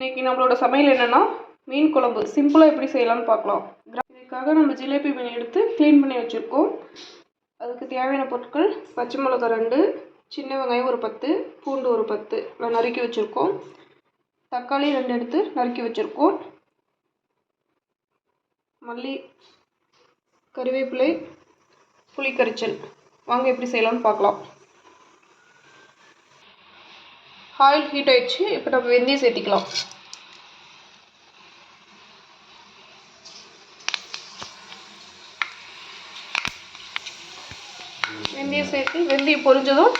இன்றைக்கி நம்மளோட சமையல் என்னென்னா மீன் குழம்பு சிம்பிளாக எப்படி செய்யலாம்னு பார்க்கலாம். இதுக்காக நம்ம ஜிலேபி மீன் எடுத்து க்ளீன் பண்ணி வச்சுருக்கோம். அதுக்கு தேவையான பொருட்கள் பச்சை மிளகாய் 2, சின்ன வெங்காயம் ஒரு 10, பூண்டு ஒரு 10 நறுக்கி வச்சுருக்கோம். தக்காளி 2 எடுத்து நறுக்கி வச்சுருக்கோம். மல்லி, கறிவேப்பிலை, புளி கரைச்சல். வாங்க எப்படி செய்யலாம்னு பார்க்கலாம். ஆயில் ஹீட் ஆயிடுச்சு. இப்போ நம்ம வெந்தயம் சேர்த்திக்கலாம். வெந்தயம் சேர்த்து வெந்தயம் பொரிஞ்சதும்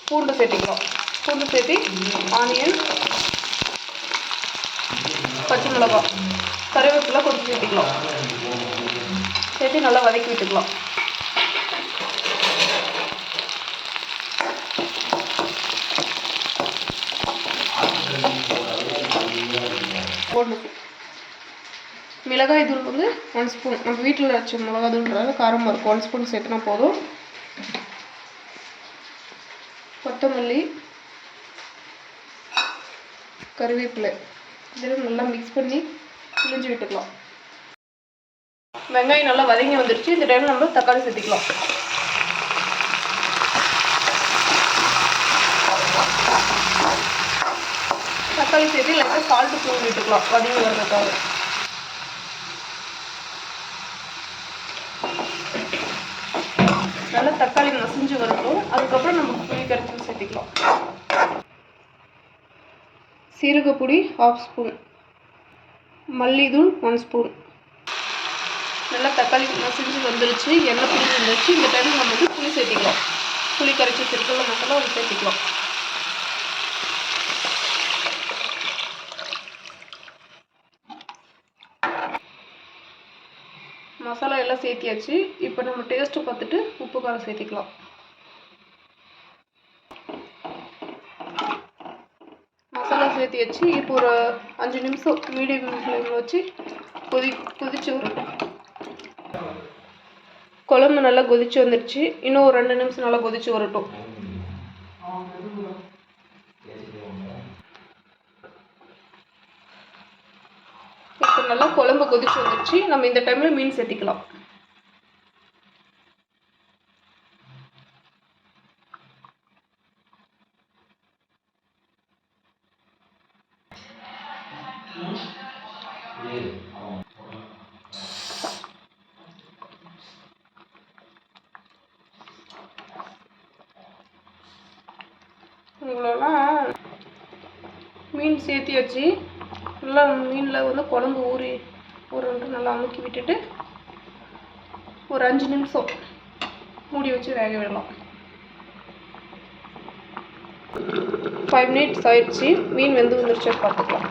பூண்டு சேர்த்திக்கலாம். பூண்டு சேர்த்து ஆனியன், பச்சை மிளகாய், கறிவேப்பிலை கொஞ்சம் சேர்த்திக்கலாம். சேர்த்து நல்லா வதக்கி விட்டுக்கலாம். மிளகாய் தூள் வந்து 1 ஸ்பூன். நம்ம வீட்டில் வச்ச மிளகாய் தூள்ன்றது காரமாக இருக்கும். 1 ஸ்பூன் சேர்த்துனா போதும். கொத்தமல்லி, கறிவேப்பிலை இதெல்லாம் நல்லா மிக்ஸ் பண்ணி பிழிஞ்சு விட்டுக்கலாம். வெங்காயம் நல்லா வதங்கி வந்துடுச்சு. இந்த டைமில் நம்ம தக்காளி சேர்த்திக்கலாம். தக்காளி சேர்த்து லைட்டாக சால்ட்டு தூவி விட்டுக்கலாம் வதங்கி வர்றதுக்காக. நல்லா தக்காளி மசிஞ்சு வரட்டும். அதுக்கப்புறம் நம்ம புளி கரைச்சல் சேர்த்திக்கலாம். சீரகப்பொடி 1/2 ஸ்பூன், மல்லித்தூள் 1 ஸ்பூன். நல்லா தக்காளி மசிஞ்சு வந்துருச்சு, எண்ணெய் பிரிஞ்சு வந்துருச்சு. இந்த டைமில் நம்ம வந்து புளி சேர்த்திக்கலாம். புளி கரைச்சி சிறுக்கல்ல மசாலா அதை சேர்த்திக்கலாம். மசாலா எல்லாம் சேர்த்தியாச்சு. இப்போ நம்ம டேஸ்ட்டு பார்த்துட்டு உப்பு காரம் சேர்த்திக்கலாம். மசாலா சேர்த்தியாச்சு. இப்போ ஒரு 5 நிமிஷம் மீடியம் ஃப்ளேமில் வச்சு கொதிச்சு வரட்டும். குழம்பு நல்லா கொதிச்சு வந்துடுச்சு. இன்னும் ஒரு 2 நிமிஷம் நல்லா கொதிச்சு வரட்டும். இப்போ நல்லா குழம்பு கொதிச்சு வந்துடுச்சு. நம்ம இந்த டைமில் மீன் சேர்த்திக்கலாம். இவ்வளோலாம் மீன் சேர்த்தியாச்சு. நல்லா மீனில் வந்து குழம்பு ஊறிட்டு நல்லா அமுக்கி விட்டுட்டு ஒரு 5 நிமிஷம் மூடி வச்சு வேக விடலாம். 5 மினிட்ஸ் ஆயிடுச்சு. மீன் வெந்து வந்துருச்சு பார்த்துக்கலாம்.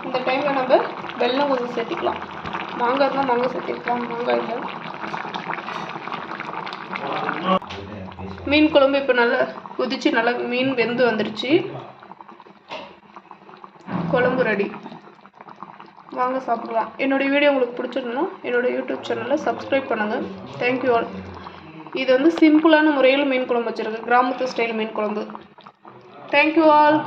இந்த டைமில் நம்ம வெல்லம் கொஞ்சம் சேர்த்திக்கலாம். மாங்காய் இருந்தால் மாங்காய் சேர்த்திக்கலாம். மாங்காய் இல்லை. மீன் குழம்பு இப்போ நல்லா கொதிச்சு நல்லா மீன் வெந்து வந்துடுச்சு. குழம்பு ரெடி. வாங்க சாப்பிடலாம். என்னுடைய வீடியோ உங்களுக்கு பிடிச்சிருந்தோன்னா என்னோடய யூடியூப் சேனலை சப்ஸ்கிரைப் பண்ணுங்கள். Thank you all. இது வந்து சிம்பிளான முறையில் மீன் குழம்பு வச்சுருக்கு. கிராமத்து ஸ்டைல் மீன் குழம்பு. Thank you all.